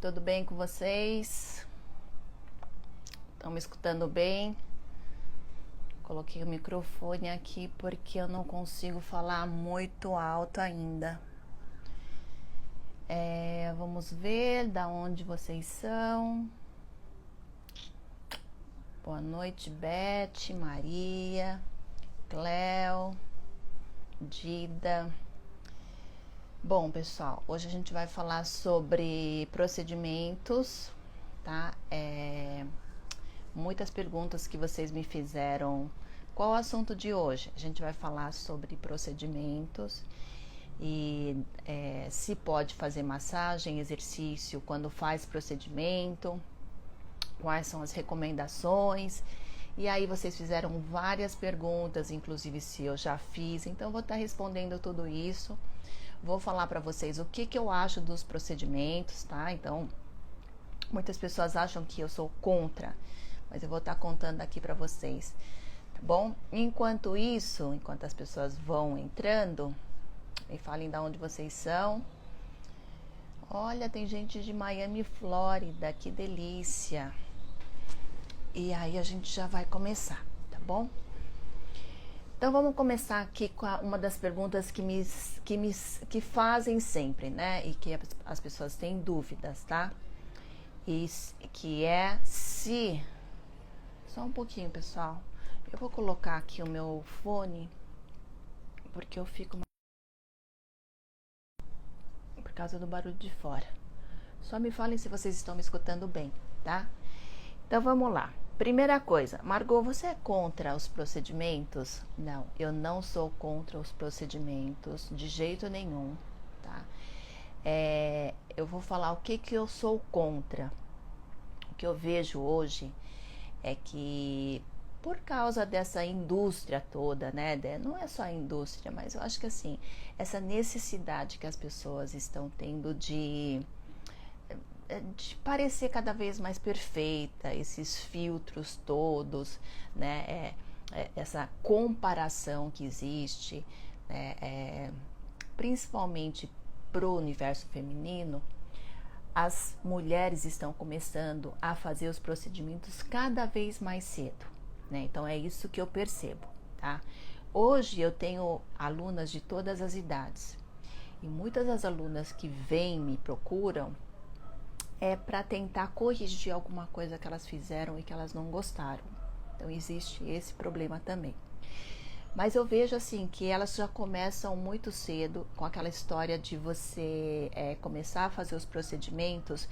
tudo bem com vocês? Estão me escutando bem? Coloquei o microfone aqui porque eu não consigo falar muito alto ainda. Vamos ver da onde vocês são. Boa noite, Beth, Maria, Cléo, Dida. Bom, pessoal, hoje a gente vai falar sobre procedimentos, tá? Muitas perguntas que vocês me fizeram. Qual o assunto de hoje? A gente vai falar sobre procedimentos e se pode fazer massagem, exercício quando faz procedimento, quais são as recomendações. E aí vocês fizeram várias perguntas, inclusive se eu já fiz, então eu vou estar respondendo tudo isso. Vou falar para vocês o que eu acho dos procedimentos, tá? Então, muitas pessoas acham que eu sou contra, mas eu vou estar contando aqui para vocês, tá bom? Enquanto isso, enquanto as pessoas vão entrando, me falem de onde vocês são. Olha, tem gente de Miami, Flórida, que delícia! E aí a gente já vai começar, tá bom? Então vamos começar aqui com uma das perguntas que fazem sempre, né? E que as pessoas têm dúvidas, tá? E que é se... Só um pouquinho, pessoal. Eu vou colocar aqui o meu fone, porque eu fico... Por causa do barulho de fora. Só me falem se vocês estão me escutando bem, tá? Então vamos lá. Primeira coisa, Margot, você é contra os procedimentos? Não, eu não sou contra os procedimentos de jeito nenhum, tá? Eu vou falar o que eu sou contra. O que eu vejo hoje é que por causa dessa indústria toda, né? Não é só a indústria, mas eu acho que assim, essa necessidade que as pessoas estão tendo de parecer cada vez mais perfeita, esses filtros todos, né? Essa comparação que existe, né? Principalmente pro universo feminino, as mulheres estão começando a fazer os procedimentos cada vez mais cedo, né? Então é isso que eu percebo, tá? Hoje eu tenho alunas de todas as idades e muitas das alunas que vêm me procuram para tentar corrigir alguma coisa que elas fizeram e que elas não gostaram. Então existe esse problema também. Mas eu vejo assim que elas já começam muito cedo com aquela história de você começar a fazer os procedimentos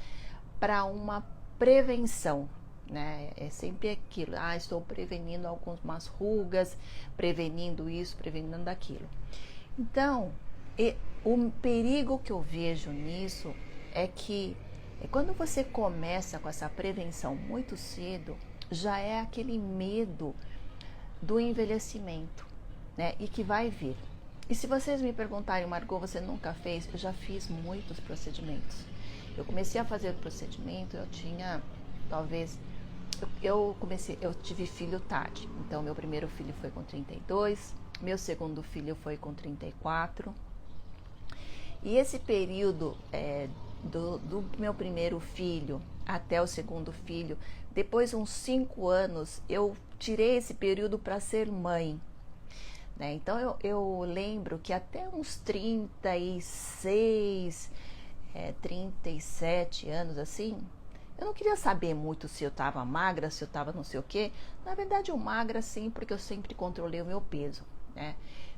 para uma prevenção, né? É sempre aquilo, estou prevenindo algumas rugas, prevenindo isso, prevenindo aquilo. Então, o perigo que eu vejo nisso é que quando você começa com essa prevenção muito cedo, já é aquele medo do envelhecimento, né? E que vai vir. E se vocês me perguntarem, Margot, você nunca fez? Eu já fiz muitos procedimentos. Eu comecei a fazer o procedimento, eu tinha, talvez... Eu tive filho tarde. Então, meu primeiro filho foi com 32, meu segundo filho foi com 34. E esse período... do meu primeiro filho até o segundo filho, depois de uns 5 anos, eu tirei esse período para ser mãe, né? Então eu lembro que até uns 36, 37 anos assim, eu não queria saber muito se eu estava magra, se eu estava não sei o que. Na verdade eu magra sim, porque eu sempre controlei o meu peso, né?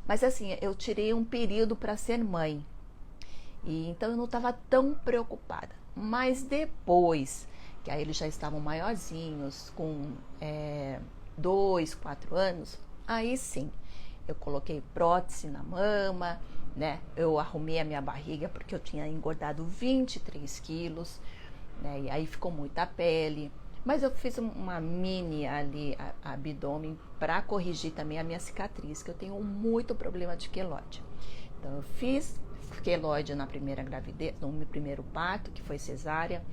Mas assim, eu tirei um período para ser mãe. E então eu não estava tão preocupada. Mas depois, que aí eles já estavam maiorzinhos, com 2, 4 anos, aí sim, eu coloquei prótese na mama, né? Eu arrumei a minha barriga porque eu tinha engordado 23 quilos, né? E aí ficou muita pele. Mas eu fiz uma mini ali, abdômen, para corrigir também a minha cicatriz, que eu tenho muito problema de queloide. Então eu fiz queloide na primeira gravidez, no meu primeiro parto, que foi cesárea.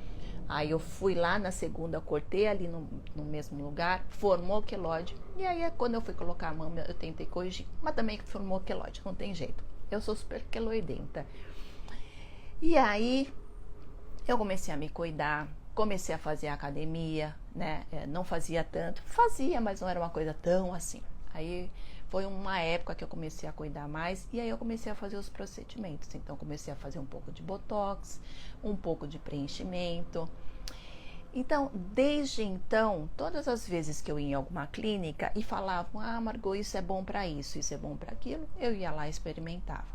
Aí eu fui lá na segunda, cortei ali no mesmo lugar, formou queloide. E aí quando eu fui colocar a mama, eu tentei corrigir, mas também formou queloide, não tem jeito. Eu sou super queloidenta. E aí eu comecei a me cuidar, comecei a fazer academia, né? Não fazia tanto, fazia, mas não era uma coisa tão assim. Aí foi uma época que eu comecei a cuidar mais e aí eu comecei a fazer os procedimentos. Então comecei a fazer um pouco de botox, um pouco de preenchimento. Então, desde então, todas as vezes que eu ia em alguma clínica e falavam, ah, Margot, isso é bom para isso é bom para aquilo, eu ia lá e experimentava.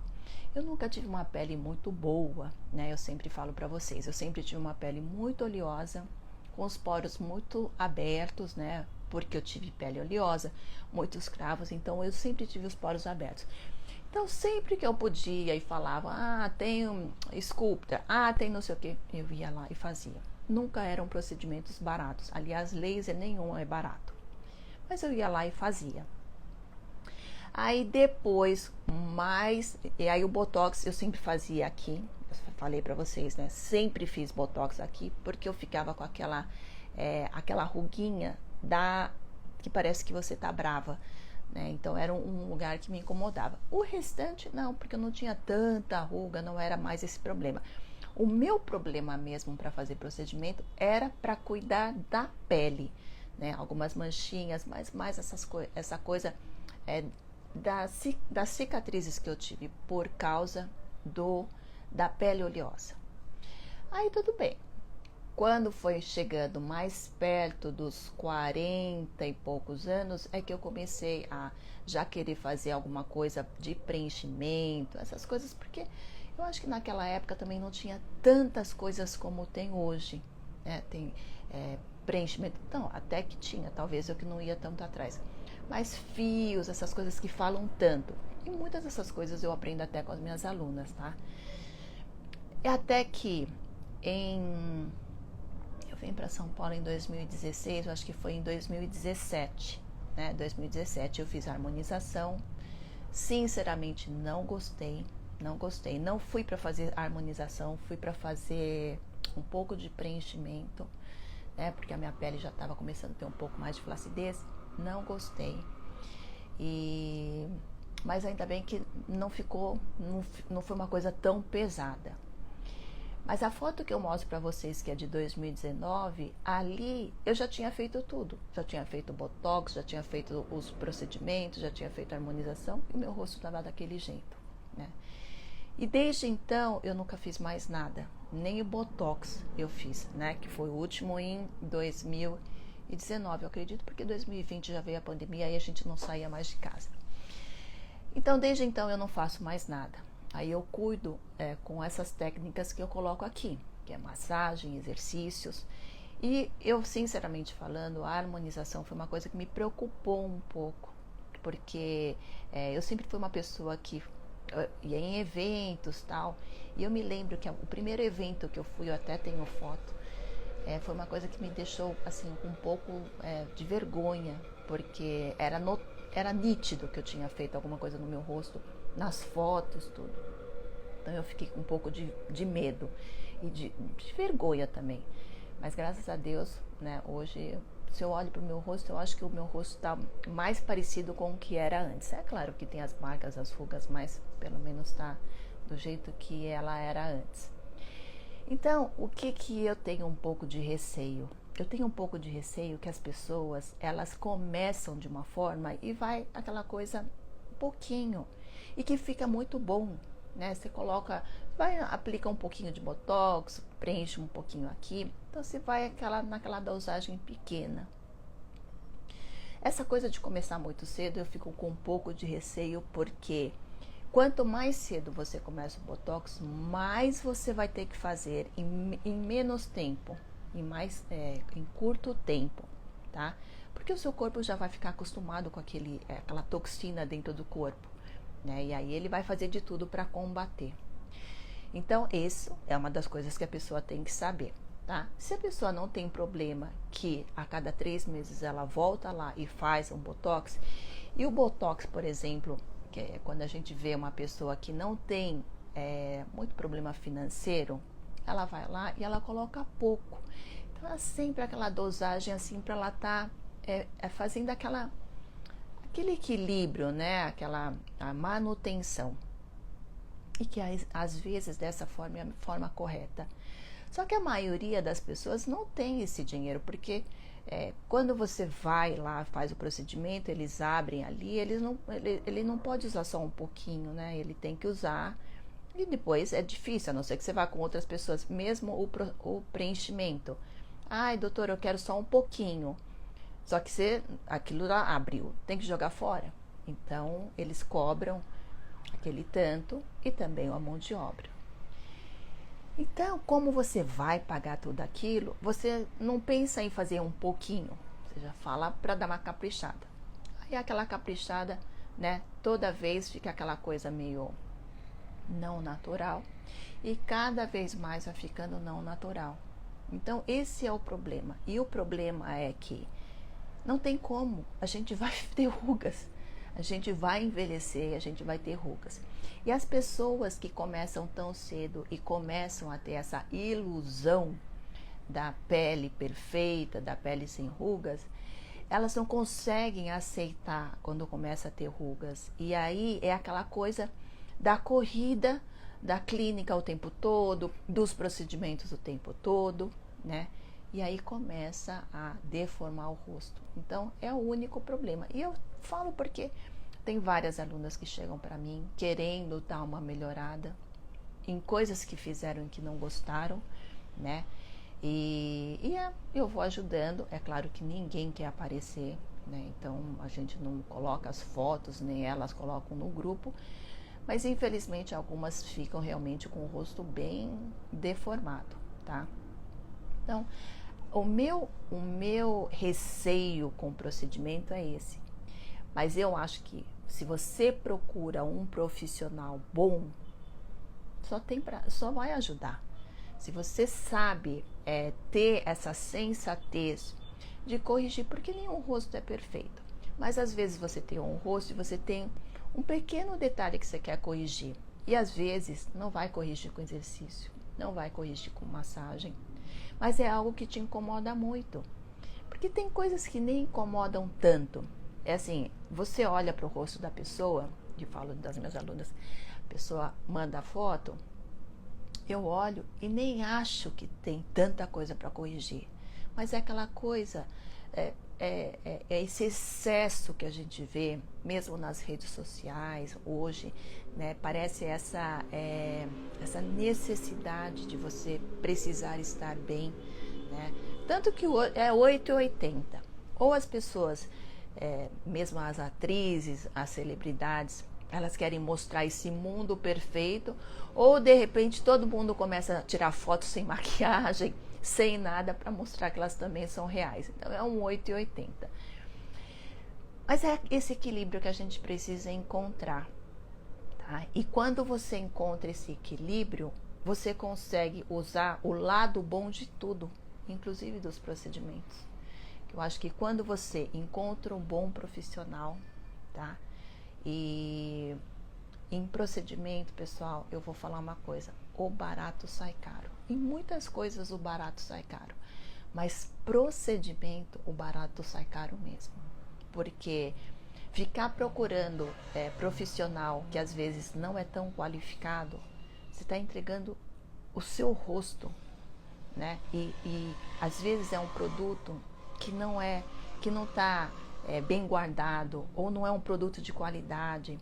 Eu nunca tive uma pele muito boa, né? Eu sempre falo para vocês, eu sempre tive uma pele muito oleosa, com os poros muito abertos, né? Porque eu tive pele oleosa, muitos cravos, então eu sempre tive os poros abertos. Então, sempre que eu podia e falava, ah, tem um Sculptra, ah, tem não sei o que, eu ia lá e fazia. Nunca eram procedimentos baratos. Aliás, laser nenhum é barato. Mas eu ia lá e fazia. Aí depois, e aí o Botox eu sempre fazia aqui. Eu falei pra vocês, né? Sempre fiz Botox aqui, porque eu ficava com aquela ruguinha que parece que você tá brava. Né? Então era um lugar que me incomodava. O restante não, porque eu não tinha tanta ruga, não era mais esse problema. O meu problema mesmo para fazer procedimento era para cuidar da pele, né? Algumas manchinhas, mas mais essa coisa das cicatrizes que eu tive por causa da pele oleosa. Aí tudo bem. Quando foi chegando mais perto dos 40 e poucos anos, é que eu comecei a já querer fazer alguma coisa de preenchimento, essas coisas, porque eu acho que naquela época também não tinha tantas coisas como tem hoje, né? Tem preenchimento, não, até que tinha, talvez eu que não ia tanto atrás, mas fios, essas coisas que falam tanto. E muitas dessas coisas eu aprendo até com as minhas alunas, tá? É até que eu vim para São Paulo em 2016, eu acho que foi em 2017, né? 2017 eu fiz a harmonização. Sinceramente, não gostei. Não fui para fazer harmonização, fui para fazer um pouco de preenchimento, né? Porque a minha pele já estava começando a ter um pouco mais de flacidez. Não gostei. Mas ainda bem que não foi uma coisa tão pesada. Mas a foto que eu mostro para vocês, que é de 2019, ali eu já tinha feito tudo. Já tinha feito botox, já tinha feito os procedimentos, já tinha feito a harmonização e meu rosto estava daquele jeito, né? E desde então eu nunca fiz mais nada, nem o botox eu fiz, né? Que foi o último em 2019, eu acredito, porque 2020 já veio a pandemia e a gente não saía mais de casa. Então desde então eu não faço mais nada. Aí eu cuido com essas técnicas que eu coloco aqui, que é massagem, exercícios. E eu, sinceramente falando, a harmonização foi uma coisa que me preocupou um pouco, porque eu sempre fui uma pessoa que ia em eventos tal. E eu me lembro que o primeiro evento que eu fui, eu até tenho foto, foi uma coisa que me deixou assim com um pouco de vergonha, porque era nítido que eu tinha feito alguma coisa no meu rosto, nas fotos, tudo. Então eu fiquei com um pouco de medo e de vergonha também. Mas graças a Deus, né, hoje, se eu olho para o meu rosto, eu acho que o meu rosto está mais parecido com o que era antes. É claro que tem as marcas, as rugas, mas pelo menos está do jeito que ela era antes. Então, o que eu tenho um pouco de receio? Eu tenho um pouco de receio que as pessoas, elas começam de uma forma e vai aquela coisa um pouquinho e que fica muito bom, né? Você aplica um pouquinho de botox, preenche um pouquinho aqui, então você vai naquela dosagem pequena. Essa coisa de começar muito cedo eu fico com um pouco de receio, porque quanto mais cedo você começa o botox, mais você vai ter que fazer em menos tempo, em curto tempo, tá? Porque o seu corpo já vai ficar acostumado com aquela toxina dentro do corpo, né? E aí ele vai fazer de tudo para combater. Então, isso é uma das coisas que a pessoa tem que saber, tá? Se a pessoa não tem problema, que a cada 3 meses ela volta lá e faz um botox, e o botox, por exemplo, que é quando a gente vê uma pessoa que não tem muito problema financeiro, ela vai lá e ela coloca pouco. Então, é sempre aquela dosagem assim para ela estar fazendo aquele equilíbrio, né? A manutenção. E que às vezes dessa forma é a forma correta. Só que a maioria das pessoas não tem esse dinheiro, porque quando você vai lá, faz o procedimento, eles abrem ali, ele não pode usar só um pouquinho, né? Ele tem que usar, e depois é difícil, a não ser que você vá com outras pessoas, mesmo o preenchimento. Ai, doutor, eu quero só um pouquinho. Só que aquilo lá abriu, tem que jogar fora. Então, eles cobram aquele tanto e também a mão de obra. Então, como você vai pagar tudo aquilo, você não pensa em fazer um pouquinho, você já fala para dar uma caprichada. Aí aquela caprichada, né, toda vez fica aquela coisa meio não natural e cada vez mais vai ficando não natural. Então, esse é o problema. E o problema é que não tem como, a gente vai ter rugas. A gente vai envelhecer, a gente vai ter rugas. E as pessoas que começam tão cedo e começam a ter essa ilusão da pele perfeita, da pele sem rugas, elas não conseguem aceitar quando começa a ter rugas. E aí é aquela coisa da corrida, da clínica o tempo todo, dos procedimentos o tempo todo, né? E aí começa a deformar o rosto. Então, é o único problema. E eu falo porque tem várias alunas que chegam para mim querendo dar uma melhorada em coisas que fizeram e que não gostaram, né? Eu vou ajudando. É claro que ninguém quer aparecer, né? Então, a gente não coloca as fotos, nem elas colocam no grupo. Mas, infelizmente, algumas ficam realmente com o rosto bem deformado, tá? Então, o meu receio com o procedimento é esse. Mas eu acho que se você procura um profissional bom, só vai ajudar. Se você sabe ter essa sensatez de corrigir, porque nenhum rosto é perfeito. Mas às vezes você tem um rosto e você tem um pequeno detalhe que você quer corrigir. E às vezes não vai corrigir com exercício, não vai corrigir com massagem. Mas é algo que te incomoda muito. Porque tem coisas que nem incomodam tanto. É assim, você olha para o rosto da pessoa, eu falo das minhas alunas, a pessoa manda a foto, eu olho e nem acho que tem tanta coisa para corrigir. Mas é aquela coisa, esse excesso que a gente vê, mesmo nas redes sociais, hoje, né, parece essa necessidade de você precisar estar bem, né? Tanto que é 880. Ou as pessoas, mesmo as atrizes, as celebridades, elas querem mostrar esse mundo perfeito, ou de repente todo mundo começa a tirar fotos sem maquiagem, sem nada, para mostrar que elas também são reais. Então é um 880. Mas é esse equilíbrio que a gente precisa encontrar, tá? E quando você encontra esse equilíbrio, você consegue usar o lado bom de tudo, inclusive dos procedimentos. Eu acho que quando você encontra um bom profissional, tá? E em procedimento, pessoal, eu vou falar uma coisa: o barato sai caro. Em muitas coisas o barato sai caro, mas procedimento, o barato sai caro mesmo. Porque ficar procurando profissional que às vezes não é tão qualificado, você está entregando o seu rosto, né? E às vezes é um produto que não está bem guardado, ou não é um produto de qualidade.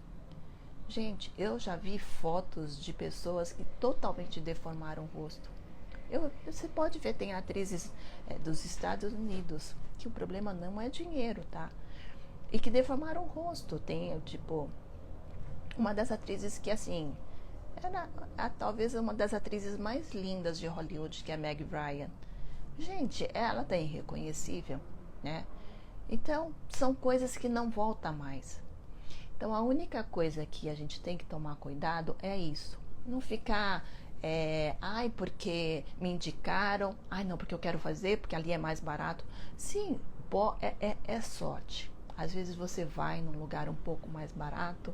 Gente, eu já vi fotos de pessoas que totalmente deformaram o rosto. Você pode ver, tem atrizes dos Estados Unidos que o problema não é dinheiro, tá? E que deformaram o rosto. Tem, tipo, uma das atrizes que, assim, era talvez uma das atrizes mais lindas de Hollywood, que é a Meg Ryan. Gente, ela tá irreconhecível, né? Então, são coisas que não voltam mais. Então, a única coisa que a gente tem que tomar cuidado é isso. Não ficar, ai, porque me indicaram, ai, não, porque eu quero fazer, porque ali é mais barato. Sim, é sorte. Às vezes você vai num lugar um pouco mais barato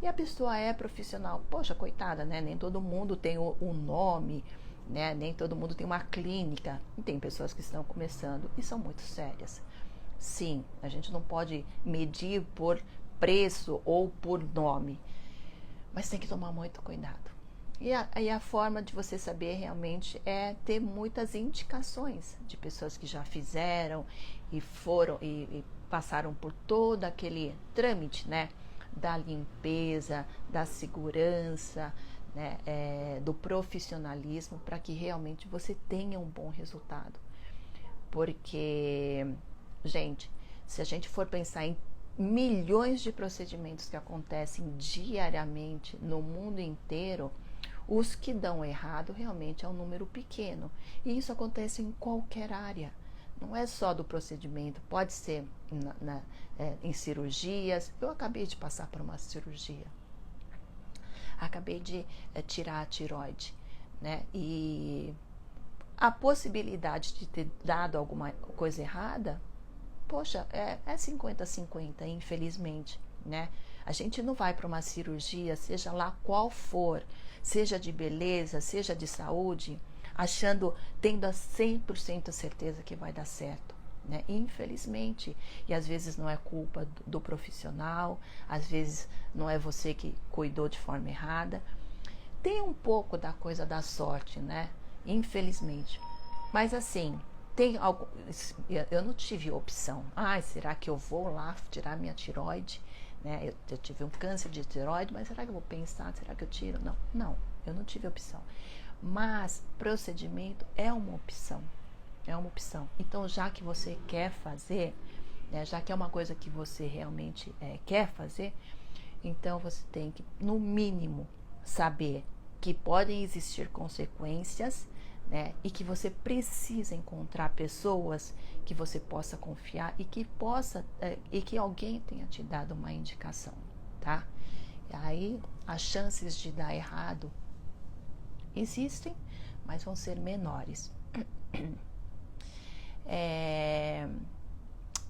e a pessoa é profissional. Poxa, coitada, né? Nem todo mundo tem o nome, né? Nem todo mundo tem uma clínica. E tem pessoas que estão começando e são muito sérias. Sim, a gente não pode medir por preço ou por nome, mas tem que tomar muito cuidado. E a forma de você saber realmente é ter muitas indicações de pessoas que já fizeram e foram e passaram por todo aquele trâmite, né? Da limpeza, da segurança, né? Do profissionalismo, para que realmente você tenha um bom resultado. Porque, gente, se a gente for pensar em milhões de procedimentos que acontecem diariamente no mundo inteiro, os que dão errado realmente é um número pequeno. E isso acontece em qualquer área. Não é só do procedimento, pode ser em cirurgias. Eu acabei de passar por uma cirurgia. Acabei de tirar a tireoide, né? E a possibilidade de ter dado alguma coisa errada, poxa, é 50-50, infelizmente, né? A gente não vai para uma cirurgia, seja lá qual for, seja de beleza, seja de saúde, tendo a 100% certeza que vai dar certo, né? Infelizmente. E às vezes não é culpa do profissional, às vezes não é você que cuidou de forma errada. Tem um pouco da coisa da sorte, né? Infelizmente. Mas assim, tem algo. Eu não tive opção. Será que eu vou lá tirar minha tireoide? Né? Eu tive um câncer de tireoide, mas será que eu vou pensar? Será que eu tiro? Não, eu não tive opção. Mas procedimento é uma opção. É uma opção. Então, já que você quer fazer, né, já que é uma coisa que você realmente quer fazer, então você tem que, no mínimo, saber que podem existir consequências, né, e que você precisa encontrar pessoas que você possa confiar e que alguém tenha te dado uma indicação, tá? E aí as chances de dar errado existem, mas vão ser menores.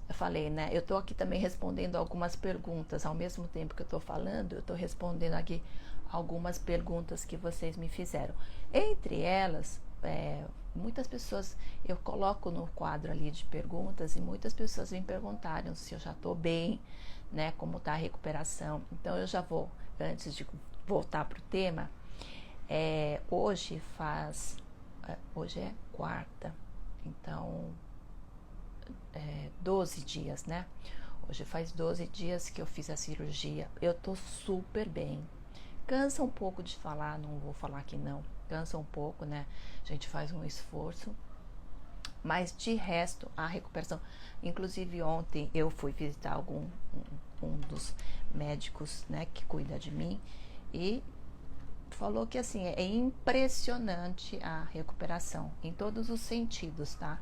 Eu falei, né? Eu tô aqui também respondendo algumas perguntas. Ao mesmo tempo que eu tô falando, eu tô respondendo aqui algumas perguntas que vocês me fizeram. Entre elas, muitas pessoas, eu coloco no quadro ali de perguntas e muitas pessoas me perguntaram se eu já tô bem, né? Como tá a recuperação. Então eu já vou, antes de voltar pro tema, hoje é quarta, então 12 dias, né? Hoje faz 12 dias que eu fiz a cirurgia. Eu tô super bem. Cansa um pouco de falar, não vou falar que não. Cansa um pouco, né? A gente faz um esforço. Mas de resto, a recuperação. Inclusive ontem eu fui visitar um dos médicos, né, que cuida de mim, e falou que assim, é impressionante a recuperação em todos os sentidos, tá?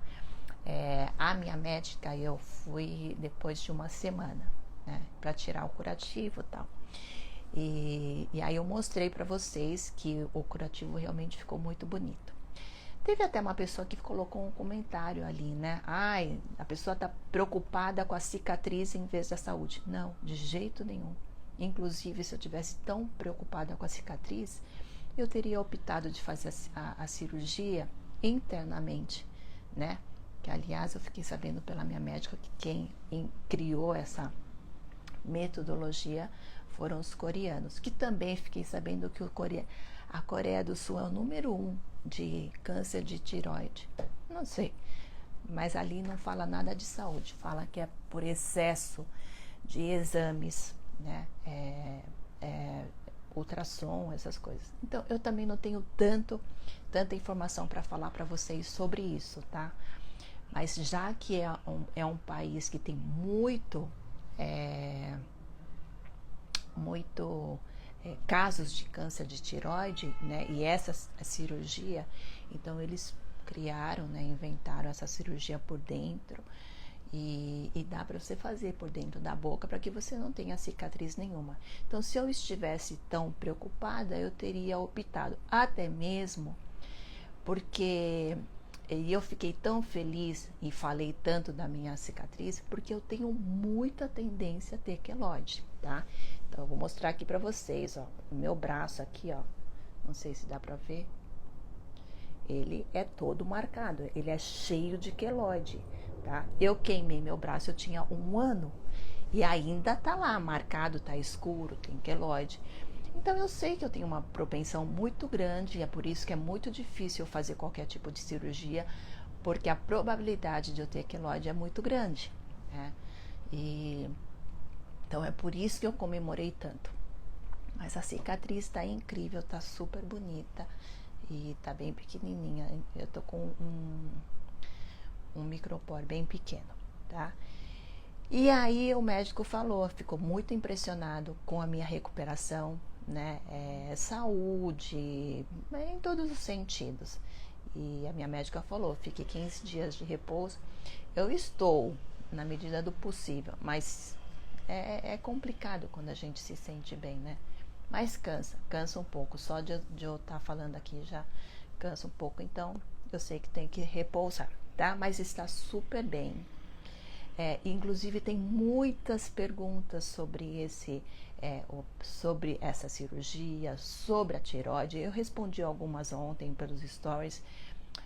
A minha médica, eu fui depois de uma semana, né, para tirar o curativo e tal. E aí eu mostrei para vocês que o curativo realmente ficou muito bonito. Teve até uma pessoa que colocou um comentário ali, né? A pessoa tá preocupada com a cicatriz em vez da saúde. Não, de jeito nenhum. Inclusive, se eu tivesse tão preocupada com a cicatriz, eu teria optado de fazer a cirurgia internamente, né? Que, aliás, eu fiquei sabendo pela minha médica que quem criou essa metodologia foram os coreanos, que também fiquei sabendo que a Coreia do Sul é o número 1 de câncer de tireoide. Não sei, mas ali não fala nada de saúde, fala que é por excesso de exames, né? Ultrassom, essas coisas. Então, eu também não tenho tanta informação para falar para vocês sobre isso, tá? Mas já que é um país que tem muito casos de câncer de tireoide, né, e essa cirurgia, então eles criaram, né, inventaram essa cirurgia por dentro e dá para você fazer por dentro da boca para que você não tenha cicatriz nenhuma. Então, se eu estivesse tão preocupada, eu teria optado, até mesmo porque eu fiquei tão feliz e falei tanto da minha cicatriz, porque eu tenho muita tendência a ter queloide, tá? Então, eu vou mostrar aqui pra vocês, ó, o meu braço aqui, ó, não sei se dá pra ver, ele é todo marcado, ele é cheio de queloide, tá? Eu queimei meu braço, eu tinha 1 ano, e ainda tá lá, marcado, tá escuro, tem queloide. Então eu sei que eu tenho uma propensão muito grande e é por isso que é muito difícil fazer qualquer tipo de cirurgia, porque a probabilidade de eu ter queloide é muito grande, né? E então é por isso que eu comemorei tanto. Mas a cicatriz tá incrível, tá super bonita e tá bem pequenininha. Eu tô com um micropore bem pequeno, tá? E aí o médico falou, ficou muito impressionado com a minha recuperação, né? Saúde, em todos os sentidos. E a minha médica falou, fique 15 dias de repouso. Eu estou, na medida do possível, mas é complicado quando a gente se sente bem, né? Mas cansa um pouco. Só de eu estar falando aqui já cansa um pouco. Então, eu sei que tem que repousar, tá? Mas está super bem. Inclusive, tem muitas perguntas sobre sobre essa cirurgia, sobre a tireoide. Eu respondi algumas ontem pelos stories,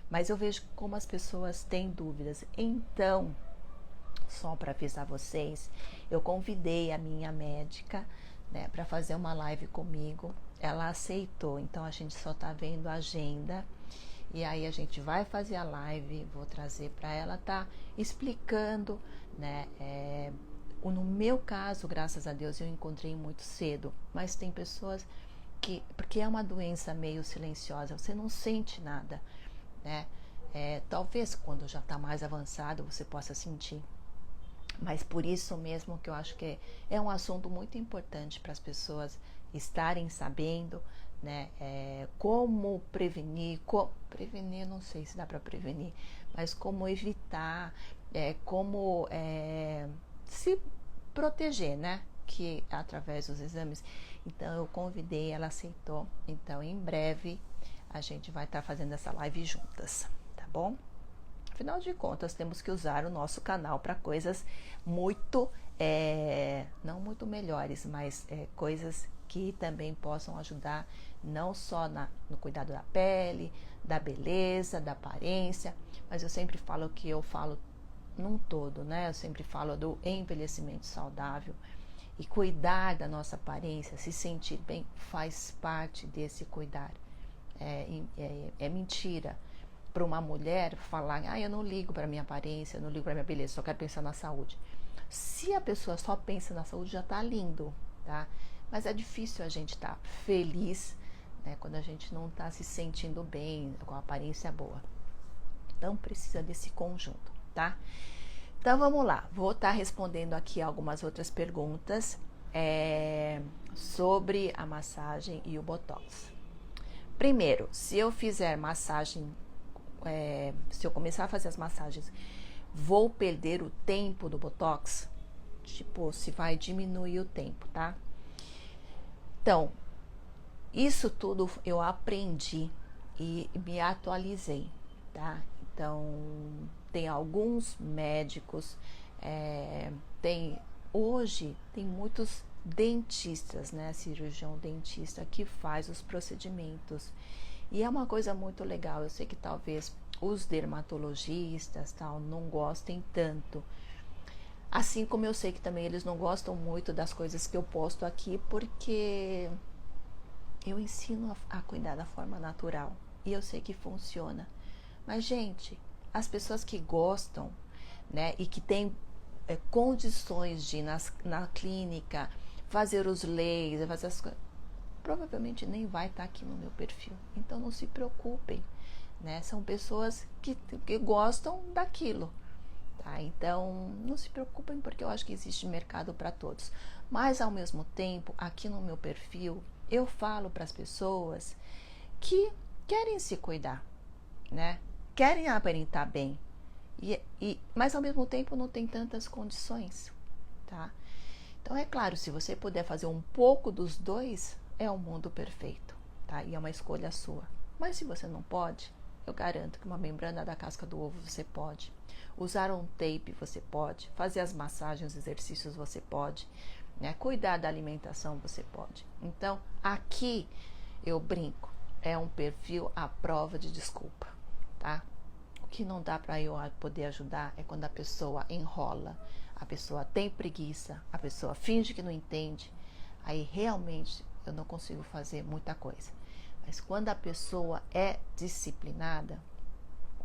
mas eu vejo como as pessoas têm dúvidas. Então, só para avisar vocês, eu convidei a minha médica, né, para fazer uma live comigo. Ela aceitou, então a gente só tá vendo a agenda. E aí a gente vai fazer a live, vou trazer para ela tá explicando, né? No meu caso, graças a Deus, eu encontrei muito cedo, mas tem pessoas que, porque é uma doença meio silenciosa, você não sente nada, né? Talvez quando já está mais avançado você possa sentir, mas por isso mesmo que eu acho que é um assunto muito importante para as pessoas estarem sabendo, né? Como prevenir, prevenir, não sei se dá para prevenir, mas como evitar, como se proteger, né? Que através dos exames. Então eu convidei, ela aceitou. Então em breve a gente vai estar fazendo essa live juntas, tá bom? Afinal de contas, temos que usar o nosso canal para coisas muito, não muito melhores, mas coisas que também possam ajudar não só no cuidado da pele, da beleza, da aparência, mas eu sempre falo que eu falo num todo, né? Eu sempre falo do envelhecimento saudável e cuidar da nossa aparência, se sentir bem, faz parte desse cuidar. É mentira para uma mulher falar, eu não ligo para minha aparência, eu não ligo para minha beleza, só quero pensar na saúde. Se a pessoa só pensa na saúde, já tá lindo, tá? Mas é difícil a gente estar feliz, né, quando a gente não tá se sentindo bem, com a aparência boa. Então precisa desse conjunto, tá? Então vamos lá, vou estar respondendo aqui algumas outras perguntas sobre a massagem e o Botox. Primeiro, se eu fizer massagem, se eu começar a fazer as massagens, vou perder o tempo do Botox? Tipo, se vai diminuir o tempo, tá? Então, isso tudo eu aprendi e me atualizei, tá? Então, tem alguns médicos, hoje tem muitos dentistas, né? Cirurgião dentista que faz os procedimentos. E é uma coisa muito legal. Eu sei que talvez os dermatologistas tal não gostem tanto. Assim como eu sei que também eles não gostam muito das coisas que eu posto aqui, porque eu ensino a cuidar da forma natural. E eu sei que funciona. Mas, gente, as pessoas que gostam, né, e que têm condições de ir na clínica, fazer os lasers, fazer as coisas, provavelmente nem vai estar aqui no meu perfil. Então não se preocupem, né? São pessoas que gostam daquilo, tá? Então não se preocupem, porque eu acho que existe mercado para todos. Mas ao mesmo tempo, aqui no meu perfil, eu falo para as pessoas que querem se cuidar, né? Querem aparentar bem, mas ao mesmo tempo não tem tantas condições, tá? Então é claro, se você puder fazer um pouco dos dois, é o mundo perfeito, tá? E é uma escolha sua. Mas se você não pode, eu garanto que uma membrana da casca do ovo você pode. Usar um tape você pode. Fazer as massagens, os exercícios você pode. Né? Cuidar da alimentação você pode. Então, aqui eu brinco. É um perfil à prova de desculpa, tá? O que não dá para eu poder ajudar é quando a pessoa enrola, a pessoa tem preguiça, a pessoa finge que não entende. Aí realmente eu não consigo fazer muita coisa. Mas quando a pessoa é disciplinada,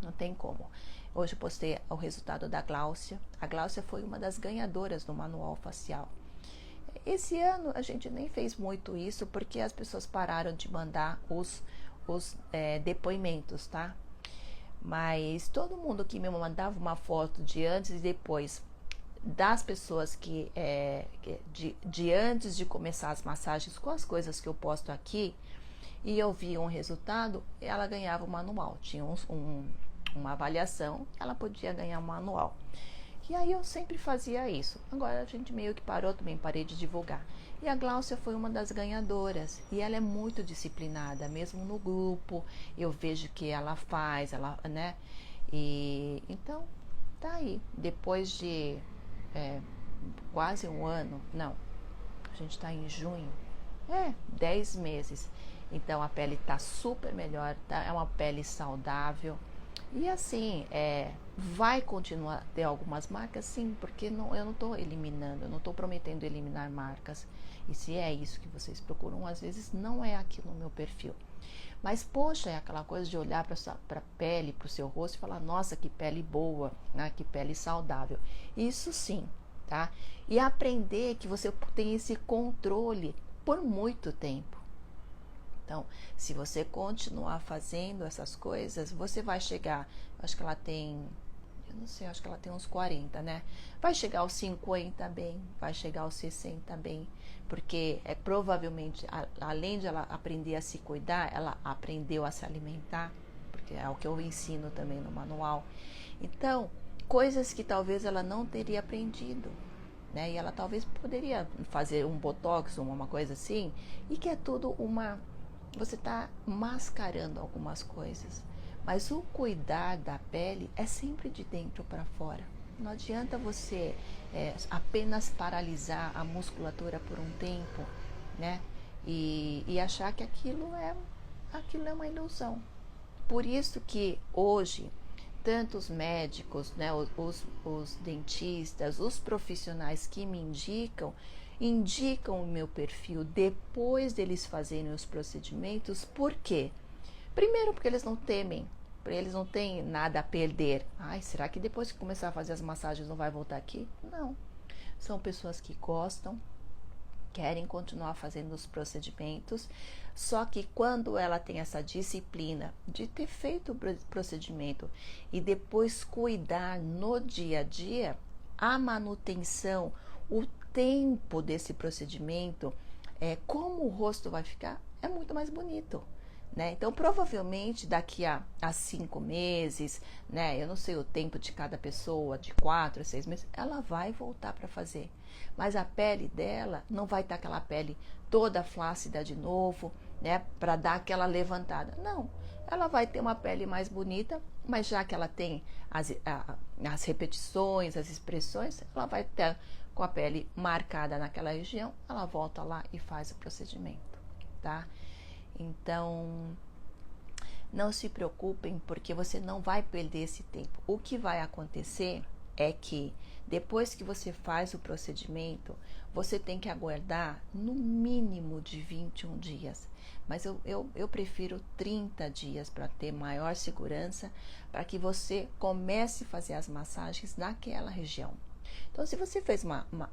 não tem como. Hoje eu postei o resultado da Gláucia. A Gláucia foi uma das ganhadoras do manual facial. Esse ano a gente nem fez muito isso, porque as pessoas pararam de mandar os depoimentos, tá? Mas todo mundo que me mandava uma foto de antes e depois, das pessoas que de antes de começar as massagens, com as coisas que eu posto aqui, e eu vi um resultado, ela ganhava o manual. Tinha uma avaliação, ela podia ganhar um manual. E aí eu sempre fazia isso. Agora a gente meio que parou, também parei de divulgar. E a Gláucia foi uma das ganhadoras. E ela é muito disciplinada, mesmo no grupo. Eu vejo que ela faz, né? E então, tá aí. Depois de quase um ano, não, a gente tá em junho, 10 meses. Então a pele tá super melhor, tá? É uma pele saudável. E assim, vai continuar a ter algumas marcas, sim, porque eu não estou eliminando, eu não estou prometendo eliminar marcas. E se é isso que vocês procuram, às vezes não é aqui no meu perfil. Mas, poxa, é aquela coisa de olhar para a pele, para o seu rosto e falar, nossa, que pele boa, né? Que pele saudável. Isso sim, tá? E aprender que você tem esse controle por muito tempo. Então, se você continuar fazendo essas coisas, você vai chegar, acho que ela tem, eu não sei, acho que ela tem uns 40, né? Vai chegar aos 50 bem, vai chegar aos 60 bem, porque provavelmente, além de ela aprender a se cuidar, ela aprendeu a se alimentar, porque é o que eu ensino também no manual. Então, coisas que talvez ela não teria aprendido, né? E ela talvez poderia fazer um botox ou uma coisa assim, e que é tudo você está mascarando algumas coisas, mas o cuidar da pele é sempre de dentro para fora. Não adianta você apenas paralisar a musculatura por um tempo, né? E achar que aquilo é uma ilusão. Por isso que hoje tantos médicos, né, os dentistas, os profissionais que me indicam o meu perfil depois deles fazerem os procedimentos. Por quê? Primeiro, porque eles não temem, porque eles não têm nada a perder. Ai, será que depois que começar a fazer as massagens não vai voltar aqui? Não. São pessoas que gostam, querem continuar fazendo os procedimentos, só que quando ela tem essa disciplina de ter feito o procedimento e depois cuidar no dia a dia, a manutenção, o tempo desse procedimento, como o rosto vai ficar, é muito mais bonito, né? Então, provavelmente daqui a 5 meses, né? Eu não sei o tempo de cada pessoa, de 4 a 6 meses, ela vai voltar para fazer. Mas a pele dela não vai estar aquela pele toda flácida de novo, né? Para dar aquela levantada. Não, ela vai ter uma pele mais bonita, mas já que ela tem as repetições, as expressões, ela vai ter com a pele marcada naquela região, ela volta lá e faz o procedimento, tá? Então, não se preocupem, porque você não vai perder esse tempo. O que vai acontecer é que depois que você faz o procedimento, você tem que aguardar no mínimo de 21 dias. Mas eu prefiro 30 dias para ter maior segurança, para que você comece a fazer as massagens naquela região. Então, se você fez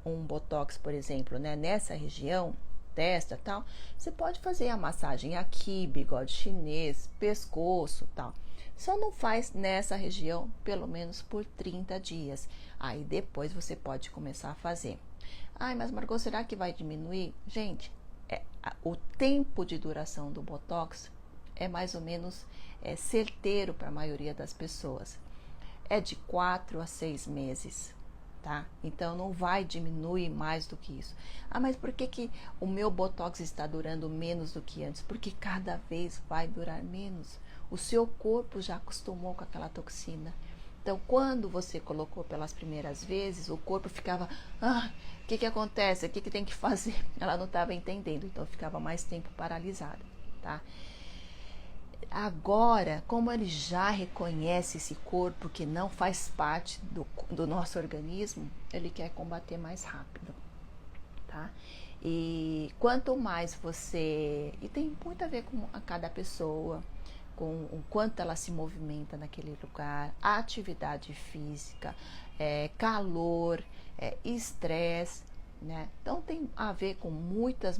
um botox, por exemplo, né, nessa região, testa tal, você pode fazer a massagem aqui, bigode chinês, pescoço tal. Só não faz nessa região pelo menos por 30 dias. Aí depois você pode começar a fazer. Ai, mas Margot, será que vai diminuir? Gente, o tempo de duração do botox é mais ou menos certeiro para a maioria das pessoas. É de 4 a 6 meses. Tá? Então não vai diminuir mais do que isso. Ah, mas por que o meu botox está durando menos do que antes? Porque cada vez vai durar menos. O seu corpo já acostumou com aquela toxina. Então, quando você colocou pelas primeiras vezes, o corpo ficava, o que acontece? O que tem que fazer? Ela não estava entendendo, então ficava mais tempo paralisada, tá? Agora, como ele já reconhece esse corpo que não faz parte do nosso organismo, ele quer combater mais rápido, tá? E quanto mais você... E tem muito a ver com a cada pessoa, com o quanto ela se movimenta naquele lugar, a atividade física, calor, estresse, né? Então tem a ver com muitos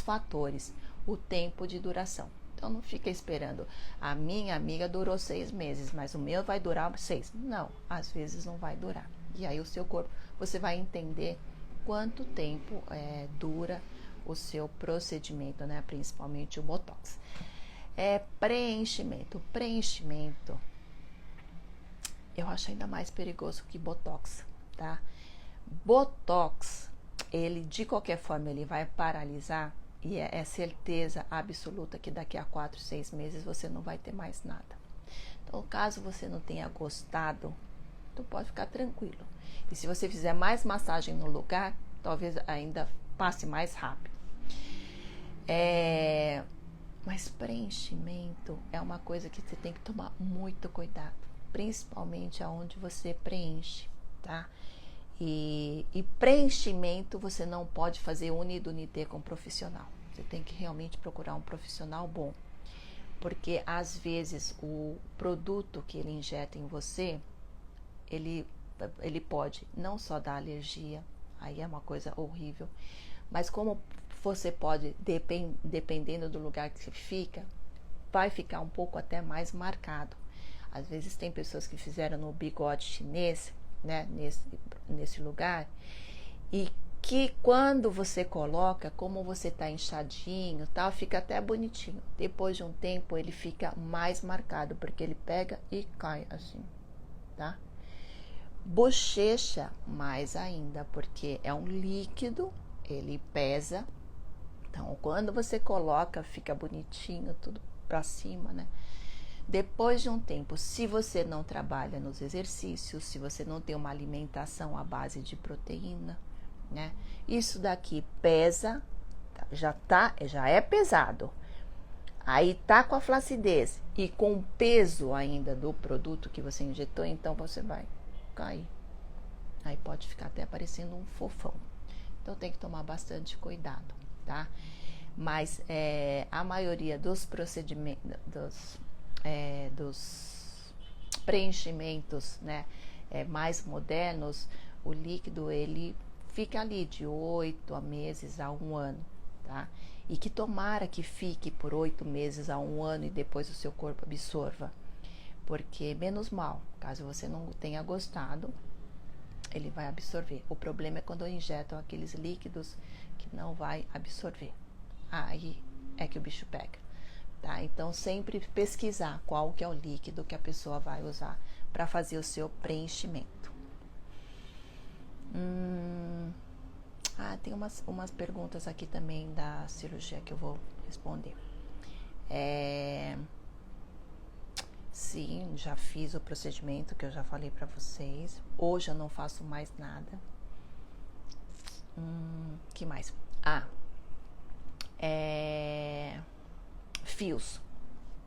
fatores, o tempo de duração. Então não fica esperando, a minha amiga durou 6 meses, mas o meu vai durar 6. Não, às vezes não vai durar. E aí o seu corpo, você vai entender quanto tempo dura o seu procedimento, né? Principalmente o Botox. Preenchimento. Preenchimento eu acho ainda mais perigoso que Botox, tá? Botox, ele de qualquer forma ele vai paralisar, e é certeza absoluta que daqui a 4, 6 meses você não vai ter mais nada. Então, caso você não tenha gostado, tu pode ficar tranquilo. E se você fizer mais massagem no lugar, talvez ainda passe mais rápido. Mas preenchimento é uma coisa que você tem que tomar muito cuidado, principalmente aonde você preenche, tá? E preenchimento você não pode fazer unidunité com um profissional. Você tem que realmente procurar um profissional bom, porque às vezes o produto que ele injeta em você, ele pode não só dar alergia, aí é uma coisa horrível, mas como você pode, dependendo do lugar que você fica, vai ficar um pouco até mais marcado. Às vezes tem pessoas que fizeram no bigode chinês, né, nesse lugar, e que quando você coloca, como você tá inchadinho, tal, fica até bonitinho. Depois de um tempo ele fica mais marcado, porque ele pega e cai assim, tá? Bochecha mais ainda, porque é um líquido, ele pesa. Então, quando você coloca, fica bonitinho, tudo pra cima, né? Depois de um tempo, se você não trabalha nos exercícios, se você não tem uma alimentação à base de proteína, né? Isso daqui pesa, já é pesado. Aí tá com a flacidez e com o peso ainda do produto que você injetou, então você vai cair. Aí pode ficar até parecendo um fofão. Então tem que tomar bastante cuidado, tá? Mas a maioria dos procedimentos, dos preenchimentos, né, mais modernos, o líquido ele fica ali de 8 meses a 1 ano, tá? E que tomara que fique por 8 meses a 1 ano e depois o seu corpo absorva, porque menos mal, caso você não tenha gostado, ele vai absorver. O problema é quando injetam aqueles líquidos que não vai absorver. Aí é que o bicho pega, tá? Então sempre pesquisar qual que é o líquido que a pessoa vai usar para fazer o seu preenchimento. Tem umas perguntas aqui também da cirurgia que eu vou responder. Sim, já fiz o procedimento que eu já falei para vocês. Hoje eu não faço mais nada. Que mais? Fios.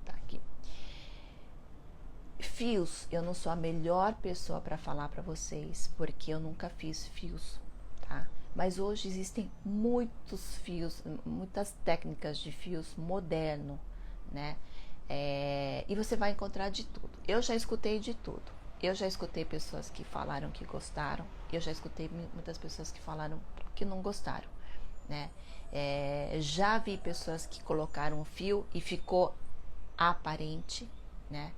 Tá aqui. Fios, eu não sou a melhor pessoa para falar para vocês, porque eu nunca fiz fios, tá? Mas hoje existem muitos fios, muitas técnicas de fios moderno, né? E você vai encontrar de tudo. Eu já escutei de tudo. Eu já escutei pessoas que falaram que gostaram. Eu já escutei muitas pessoas que falaram que não gostaram, né? Já vi pessoas que colocaram um fio e ficou aparente, né?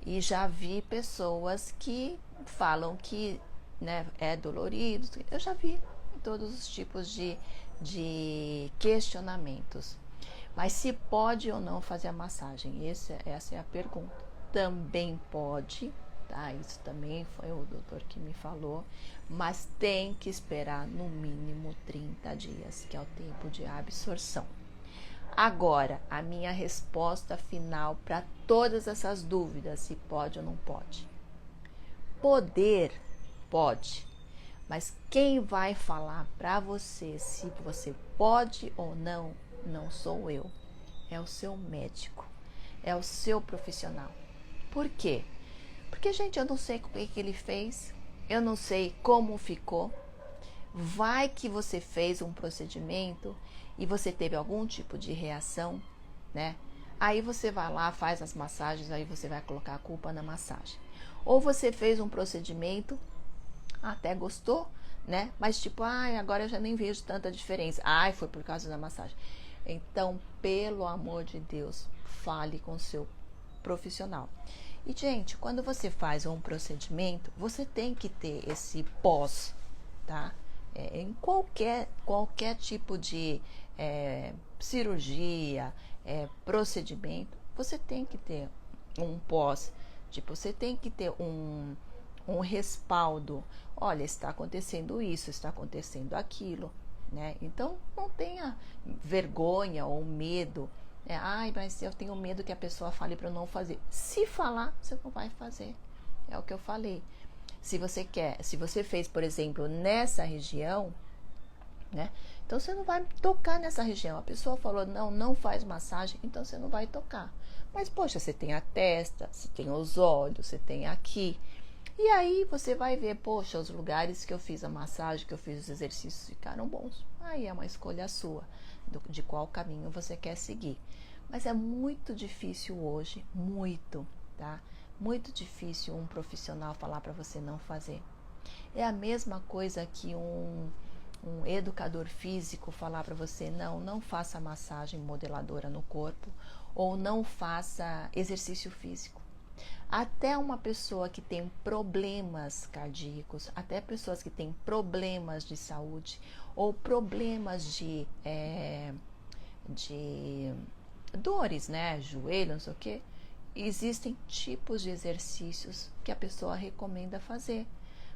E já vi pessoas que falam que, né, é dolorido. Eu já vi todos os tipos de questionamentos. Mas se pode ou não fazer a massagem? Essa é a pergunta. Também pode, tá? Isso também foi o doutor que me falou. Mas tem que esperar no mínimo 30 dias, que é o tempo de absorção. Agora, a minha resposta final para todas essas dúvidas, se pode ou não pode. Poder, pode. Mas quem vai falar para você se você pode ou não sou eu. É o seu médico. É o seu profissional. Por quê? Porque, gente, eu não sei o que ele fez. Eu não sei como ficou. Vai que você fez um procedimento e você teve algum tipo de reação, né? Aí você vai lá, faz as massagens, aí você vai colocar a culpa na massagem. Ou você fez um procedimento, até gostou, né? Mas tipo, ai, agora eu já nem vejo tanta diferença. Ai, foi por causa da massagem. Então, pelo amor de Deus, fale com o seu profissional. E, gente, quando você faz um procedimento, você tem que ter esse pós, tá? Em qualquer tipo de cirurgia, procedimento, você tem que ter um pós. Tipo, você tem que ter um respaldo. Olha, está acontecendo isso, está acontecendo aquilo, né? Então, não tenha vergonha ou medo. Ai, mas eu tenho medo que a pessoa fale para eu não fazer. Se falar, você não vai fazer. É o que eu falei. Se você fez, por exemplo, nessa região, né? Então você não vai tocar nessa região. A pessoa falou, não faz massagem, então você não vai tocar. Mas, poxa, você tem a testa, você tem os olhos, você tem aqui. E aí você vai ver, poxa, os lugares que eu fiz a massagem, que eu fiz os exercícios ficaram bons. Aí é uma escolha sua, de qual caminho você quer seguir. Mas é muito difícil hoje, muito, tá? Muito difícil um profissional falar para você não fazer. É a mesma coisa que um educador físico falar para você, não faça massagem modeladora no corpo ou não faça exercício físico. Até uma pessoa que tem problemas cardíacos, até pessoas que têm problemas de saúde ou problemas de dores, né, joelho, não sei o que, existem tipos de exercícios que a pessoa recomenda fazer,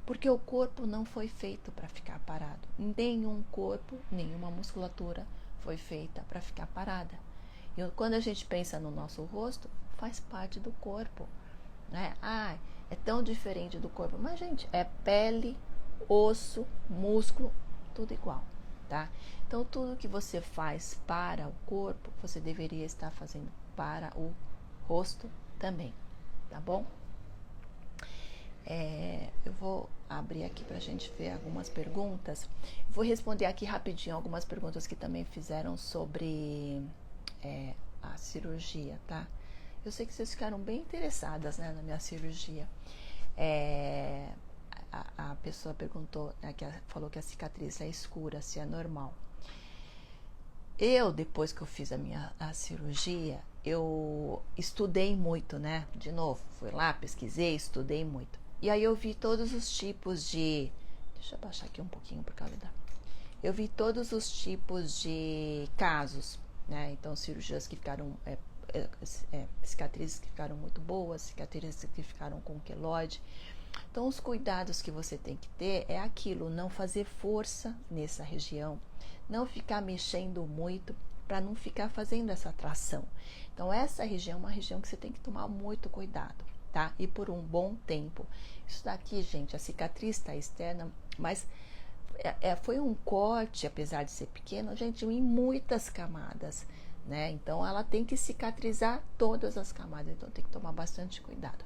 porque o corpo não foi feito para ficar parado. Nenhum corpo, nenhuma musculatura foi feita para ficar parada. E quando a gente pensa no nosso rosto, faz parte do corpo, né? É tão diferente do corpo, mas gente, é pele, osso, músculo, tudo igual, tá? Então tudo que você faz para o corpo, você deveria estar fazendo para o rosto também, tá bom? Eu vou abrir aqui pra gente ver algumas perguntas. Vou responder aqui rapidinho algumas perguntas que também fizeram sobre a cirurgia, tá? Eu sei que vocês ficaram bem interessadas, né, na minha cirurgia. A pessoa perguntou, né, falou que a cicatriz é escura, se é normal. Depois que eu fiz a cirurgia, eu estudei muito, né? De novo, fui lá, pesquisei, estudei muito. E aí eu vi todos os tipos de... Deixa eu baixar aqui um pouquinho por causa da... Eu vi todos os tipos de casos, né? Então, cirurgias que ficaram... cicatrizes que ficaram muito boas, cicatrizes que ficaram com queloide. Então, os cuidados que você tem que ter é aquilo, não fazer força nessa região, não ficar mexendo muito para não ficar fazendo essa tração. Então, essa região é uma região que você tem que tomar muito cuidado, tá? E por um bom tempo. Isso daqui, gente, a cicatriz está externa, mas foi um corte, apesar de ser pequeno, gente, em muitas camadas, né? Então, ela tem que cicatrizar todas as camadas, então tem que tomar bastante cuidado.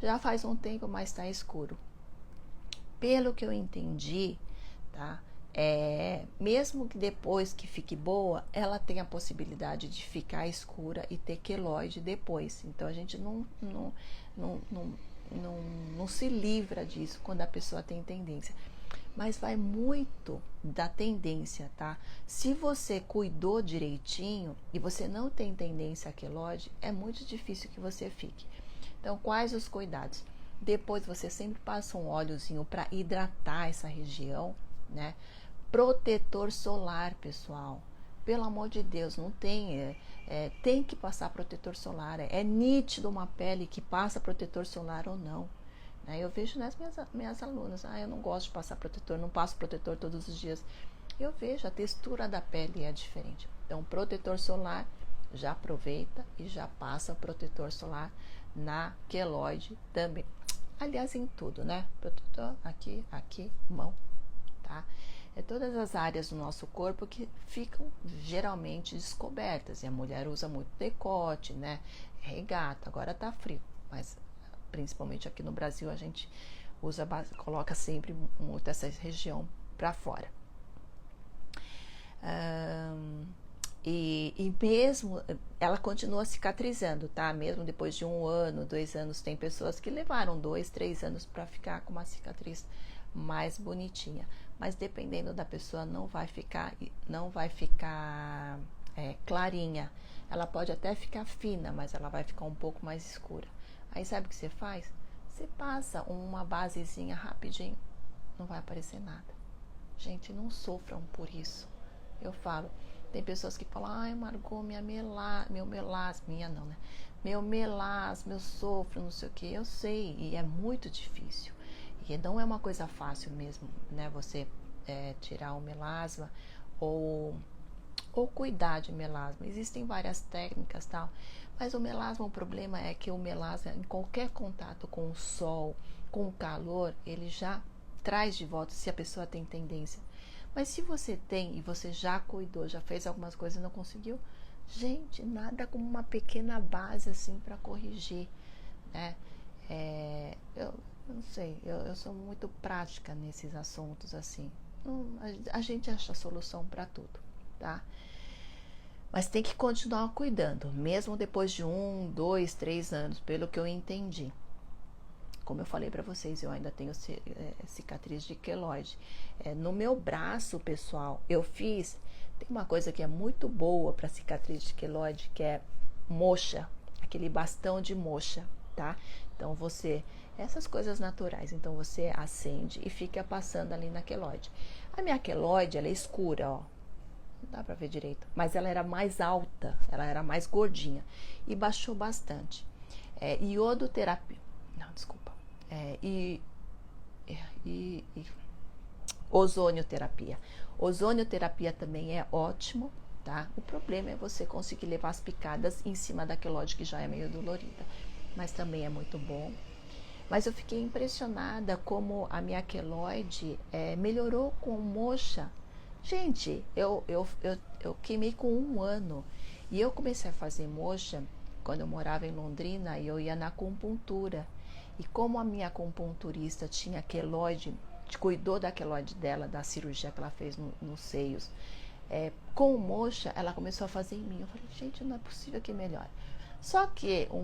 Já faz um tempo, mas está escuro. Pelo que eu entendi, tá? Mesmo que depois que fique boa, ela tem a possibilidade de ficar escura e ter queloide depois. Então, a gente não se livra disso quando a pessoa tem tendência. Mas vai muito da tendência, tá? Se você cuidou direitinho e você não tem tendência a queloide, é muito difícil que você fique. Então, quais os cuidados? Depois você sempre passa um óleozinho para hidratar essa região, né? Protetor solar, pessoal. Pelo amor de Deus, não tem... tem que passar protetor solar. É nítido uma pele que passa protetor solar ou não. Eu vejo nas minhas alunas, eu não gosto de passar protetor, não passo protetor todos os dias. Eu vejo, a textura da pele é diferente. Então, protetor solar, já aproveita e já passa protetor solar na queloide também. Aliás, em tudo, né? Protetor aqui, mão, tá? Todas as áreas do nosso corpo que ficam geralmente descobertas. E a mulher usa muito decote, né? Regata, agora tá frio, mas principalmente aqui no Brasil a gente coloca sempre muito essa região para fora. E mesmo ela continua cicatrizando, tá? Mesmo depois de 1 ano, 2 anos, tem pessoas que levaram 2, 3 anos para ficar com uma cicatriz mais bonitinha. Mas dependendo da pessoa, não vai ficar clarinha. Ela pode até ficar fina, mas ela vai ficar um pouco mais escura. Aí sabe o que você faz? Você passa uma basezinha rapidinho, não vai aparecer nada. Gente, não sofram por isso. Eu falo, tem pessoas que falam, ai Margot, meu melasma, eu sofro, não sei o que. Eu sei, e é muito difícil. E não é uma coisa fácil mesmo, né? Você tirar o melasma ou cuidar de melasma. Existem várias técnicas, tal. Mas o melasma, o problema é que o melasma, em qualquer contato com o sol, com o calor, ele já traz de volta, se a pessoa tem tendência. Mas se você tem e você já cuidou, já fez algumas coisas e não conseguiu, gente, nada como uma pequena base assim para corrigir, né? Eu não sei, eu sou muito prática nesses assuntos assim. A gente acha solução para tudo, tá? Mas tem que continuar cuidando, mesmo depois de 1, 2, 3 anos, pelo que eu entendi. Como eu falei para vocês, eu ainda tenho cicatriz de queloide. No meu braço, pessoal, eu fiz... Tem uma coisa que é muito boa para cicatriz de queloide, que é moxa, aquele bastão de moxa, tá? Então, essas coisas naturais, então você acende e fica passando ali na queloide. A minha queloide, ela é escura, ó. Não dá pra ver direito, mas ela era mais alta, ela era mais gordinha e baixou bastante. Iodoterapia, não, desculpa, ozonioterapia. Ozonioterapia também é ótimo, tá? O problema é você conseguir levar as picadas em cima da queloide, que já é meio dolorida, mas também é muito bom. Mas eu fiquei impressionada como a minha queloide melhorou com moxa. Gente, eu queimei com 1 ano e eu comecei a fazer moxa quando eu morava em Londrina e eu ia na acupuntura. E como a minha acupunturista tinha queloide, cuidou da queloide dela, da cirurgia que ela fez nos seios, com moxa ela começou a fazer em mim. Eu falei, gente, não é possível que melhore. Só que o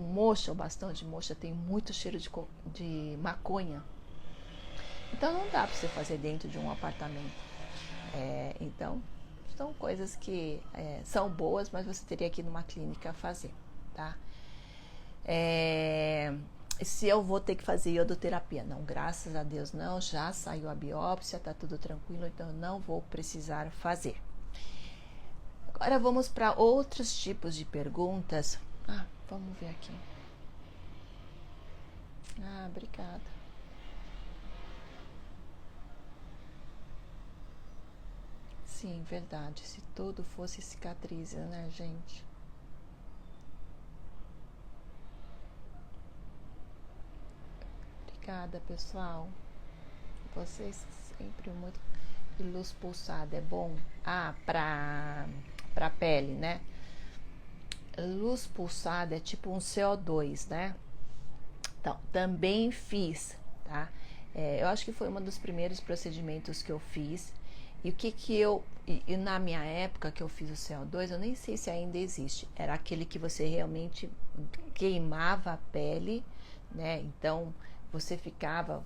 bastão de moxa tem muito cheiro de maconha. Então não dá para você fazer dentro de um apartamento. Então, são coisas que são boas, mas você teria que ir numa clínica fazer, tá? Se eu vou ter que fazer iodoterapia? Não, graças a Deus não, já saiu a biópsia, tá tudo tranquilo, então eu não vou precisar fazer. Agora vamos para outros tipos de perguntas. Vamos ver aqui. Obrigada. Sim, verdade. Se tudo fosse cicatrizes, né, gente? Obrigada, pessoal. Vocês sempre muito... E luz pulsada é bom? Pra pele, né? Luz pulsada é tipo um CO2, né? Então, também fiz, tá? Eu acho que foi um dos primeiros procedimentos que eu fiz. E o que eu... E na minha época que eu fiz o CO2, eu nem sei se ainda existe. Era aquele que você realmente queimava a pele, né? Então, você ficava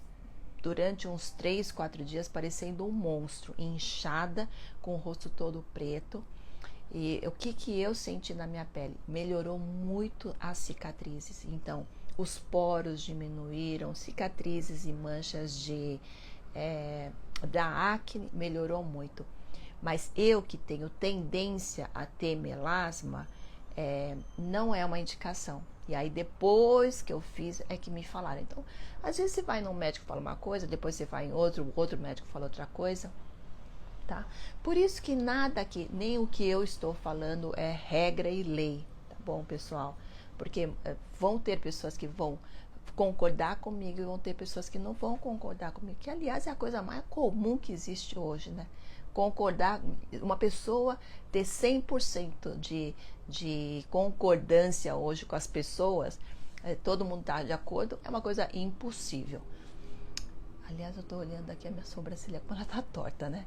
durante uns 3, 4 dias parecendo um monstro, inchada, com o rosto todo preto. E o que eu senti na minha pele? Melhorou muito as cicatrizes. Então, os poros diminuíram, cicatrizes e manchas da acne melhorou muito. Mas eu que tenho tendência a ter melasma, não é uma indicação. E aí depois que eu fiz é que me falaram. Então, às vezes você vai num médico e fala uma coisa, depois você vai em outro médico fala outra coisa, tá? Por isso que nada aqui, nem o que eu estou falando é regra e lei, tá bom, pessoal? Porque vão ter pessoas que vão concordar comigo e vão ter pessoas que não vão concordar comigo, que aliás é a coisa mais comum que existe hoje, né? Concordar, uma pessoa ter 100% de concordância hoje com as pessoas, todo mundo está de acordo, é uma coisa impossível. Aliás, eu tô olhando aqui a minha sobrancelha como ela tá torta, né?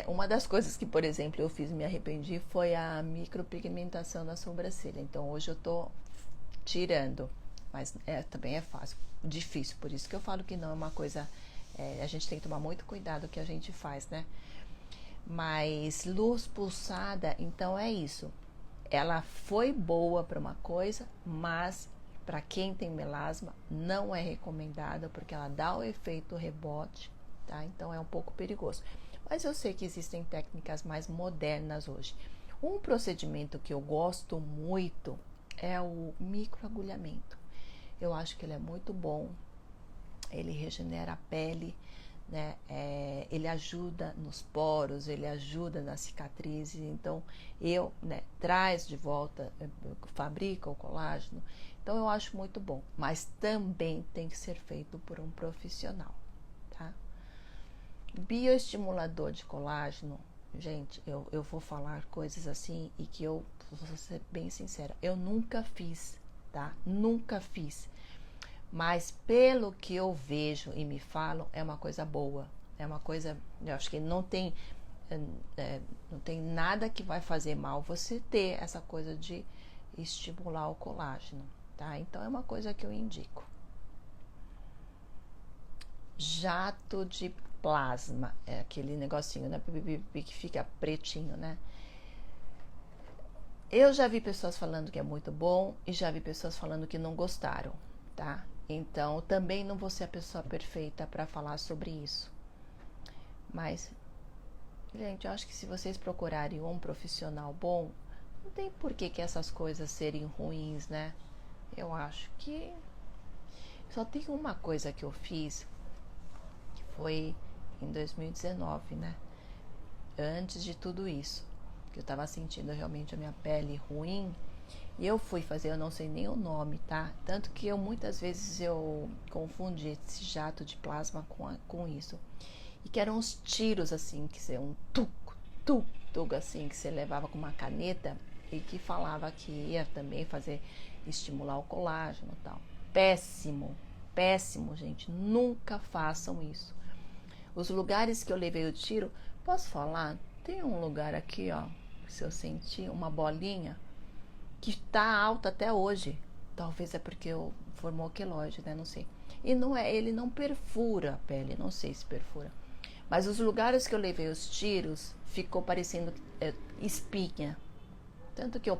Uma das coisas que, por exemplo, eu fiz e me arrependi foi a micropigmentação na sobrancelha. Então hoje eu tô tirando, mas também é fácil, difícil. Por isso que eu falo que não é uma coisa, a gente tem que tomar muito cuidado o que a gente faz, né? Mas luz pulsada, então é isso. Ela foi boa para uma coisa, mas para quem tem melasma não é recomendada porque ela dá o efeito rebote, tá? Então é um pouco perigoso. Mas eu sei que existem técnicas mais modernas hoje. Um procedimento que eu gosto muito é o microagulhamento. Eu acho que ele é muito bom, ele regenera a pele, né? Ele ajuda nos poros, ele ajuda nas cicatrizes. Então traz de volta, fabrica o colágeno. Então eu acho muito bom, mas também tem que ser feito por um profissional, tá? Bioestimulador de colágeno, gente, eu vou falar coisas assim e que eu vou ser bem sincera, eu nunca fiz, tá? Nunca fiz. Mas pelo que eu vejo e me falam, é uma coisa boa. É uma coisa, eu acho que não tem nada que vai fazer mal você ter essa coisa de estimular o colágeno, tá? Então é uma coisa que eu indico. Jato de plasma, é aquele negocinho, né, que fica pretinho, né? Eu já vi pessoas falando que é muito bom e já vi pessoas falando que não gostaram, tá? Então, também não vou ser a pessoa perfeita para falar sobre isso. Mas, gente, eu acho que se vocês procurarem um profissional bom, não tem por que essas coisas serem ruins, né? Eu acho que só tem uma coisa que eu fiz, que foi em 2019, né? Antes de tudo isso, que eu tava sentindo realmente a minha pele ruim, e eu fui fazer, eu não sei nem o nome, tá? Tanto que muitas vezes eu confundi esse jato de plasma com isso. E que eram uns tiros assim, que é um tuc, assim, que você levava com uma caneta e que falava que ia também estimular o colágeno e tal. Péssimo, péssimo, gente. Nunca façam isso. Os lugares que eu levei o tiro, posso falar? Tem um lugar aqui, ó, se eu sentir uma bolinha, que tá alta até hoje. Talvez é porque eu formou queloide, né? Não sei. E ele não perfura a pele, não sei se perfura. Mas os lugares que eu levei os tiros, ficou parecendo espinha. Tanto que eu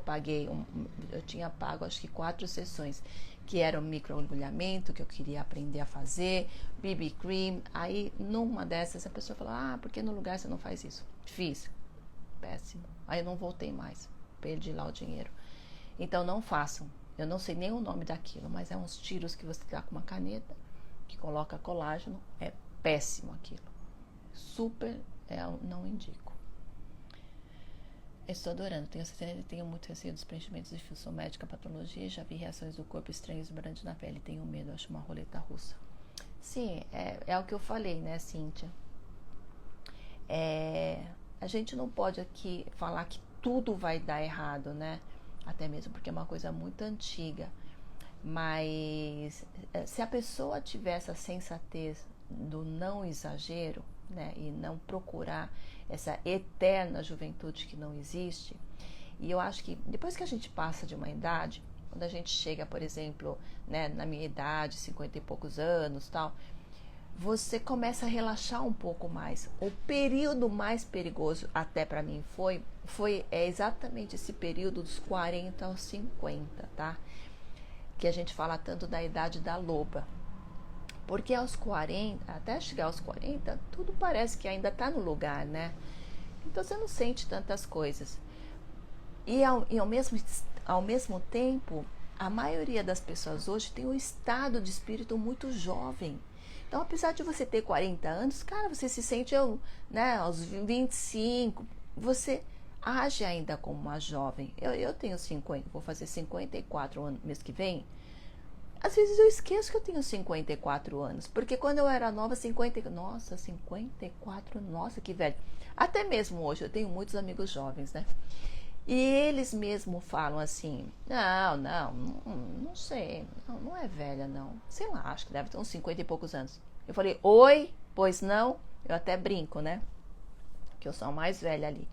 eu tinha pago acho que 4 sessões, que era o microagulhamento, que eu queria aprender a fazer, BB cream. Aí, numa dessas, a pessoa falou, por que no lugar você não faz isso? Fiz. Péssimo. Aí eu não voltei mais. Perdi lá o dinheiro. Então, não façam. Eu não sei nem o nome daquilo, mas é uns tiros que você dá com uma caneta, que coloca colágeno. É péssimo aquilo. Super, não indico. Estou adorando, tenho muito receio dos preenchimentos de fio. Sou médica, patologia e já vi reações do corpo estranhas exuberantes na pele. Tenho medo, acho uma roleta russa. Sim, é o que eu falei, né, Cíntia? A gente não pode aqui falar que tudo vai dar errado, né? Até mesmo porque é uma coisa muito antiga. Mas se a pessoa tiver essa sensatez do não exagero, né, e não procurar essa eterna juventude que não existe, e eu acho que depois que a gente passa de uma idade, quando a gente chega, por exemplo, né, na minha idade, 50 e poucos anos, tal, você começa a relaxar um pouco mais. O período mais perigoso, até para mim, foi exatamente esse período dos 40 aos 50, tá? Que a gente fala tanto da idade da loba. Porque aos 40, até chegar aos 40, tudo parece que ainda está no lugar, né? Então você não sente tantas coisas. E ao mesmo tempo, a maioria das pessoas hoje tem um estado de espírito muito jovem. Então, apesar de você ter 40 anos, cara, você se sente, né, aos 25, você age ainda como uma jovem. Eu tenho 50, vou fazer 54 anos mês que vem. Às vezes eu esqueço que eu tenho 54 anos, porque quando eu era nova, 54, nossa, que velho. Até mesmo hoje, eu tenho muitos amigos jovens, né? E eles mesmos falam assim, não sei, não é velha não. Sei lá, acho que deve ter uns 50 e poucos anos. Eu falei, oi, pois não? Eu até brinco, né? Que eu sou a mais velha ali.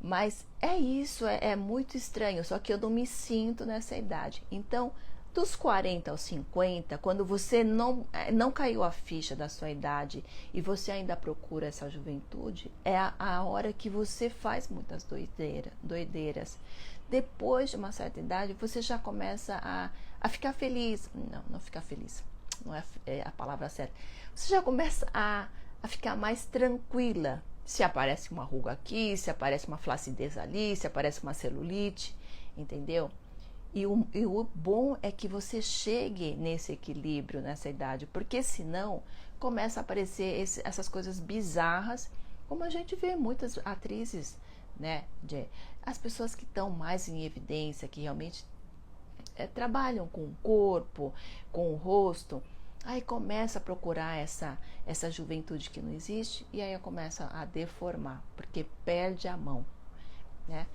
Mas é isso, é muito estranho, só que eu não me sinto nessa idade. Então, dos 40 aos 50, quando você não caiu a ficha da sua idade e você ainda procura essa juventude, é a hora que você faz muitas doideiras. Depois de uma certa idade, você já começa a ficar feliz. Não ficar feliz, não é a palavra certa. Você já começa a ficar mais tranquila. Se aparece uma ruga aqui, se aparece uma flacidez ali, se aparece uma celulite, entendeu? E o bom é que você chegue nesse equilíbrio nessa idade, porque senão começa a aparecer essas coisas bizarras, como a gente vê muitas atrizes, né? As pessoas que estão mais em evidência, que realmente trabalham com o corpo, com o rosto, aí começa a procurar essa juventude que não existe e aí começa a deformar, porque perde a mão, né?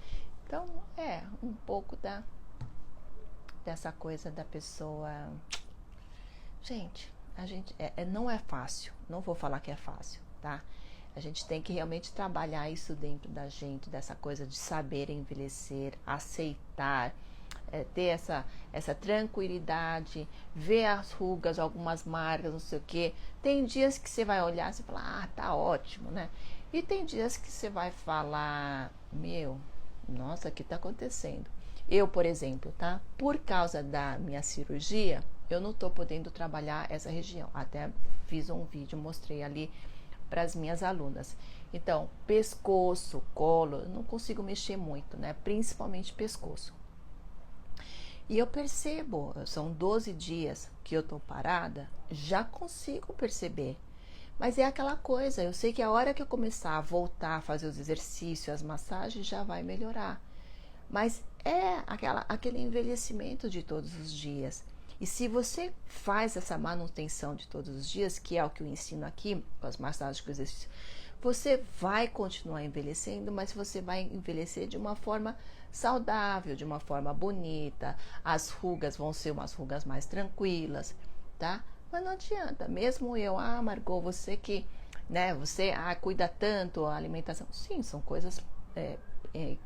Então, um pouco dessa coisa da pessoa. Gente, não é fácil, não vou falar que é fácil, tá? A gente tem que realmente trabalhar isso dentro da gente, dessa coisa de saber envelhecer, aceitar, ter essa tranquilidade, ver as rugas, algumas marcas, não sei o quê. Tem dias que você vai olhar e falar, tá ótimo, né? E tem dias que você vai falar, nossa, o que tá acontecendo? Eu, por exemplo, tá? Por causa da minha cirurgia, eu não tô podendo trabalhar essa região. Até fiz um vídeo, mostrei ali para as minhas alunas. Então, pescoço, colo, eu não consigo mexer muito, né? Principalmente pescoço. E eu percebo, são 12 dias que eu tô parada, já consigo perceber. Mas é aquela coisa, eu sei que a hora que eu começar a voltar a fazer os exercícios, as massagens, já vai melhorar. Mas é aquele envelhecimento de todos os dias. E se você faz essa manutenção de todos os dias, que é o que eu ensino aqui, com as massagens, com os exercícios, você vai continuar envelhecendo, mas você vai envelhecer de uma forma saudável, de uma forma bonita. As rugas vão ser umas rugas mais tranquilas, tá? Mas não adianta, mesmo eu, Margot, você que, né, você cuida tanto a alimentação. Sim, são coisas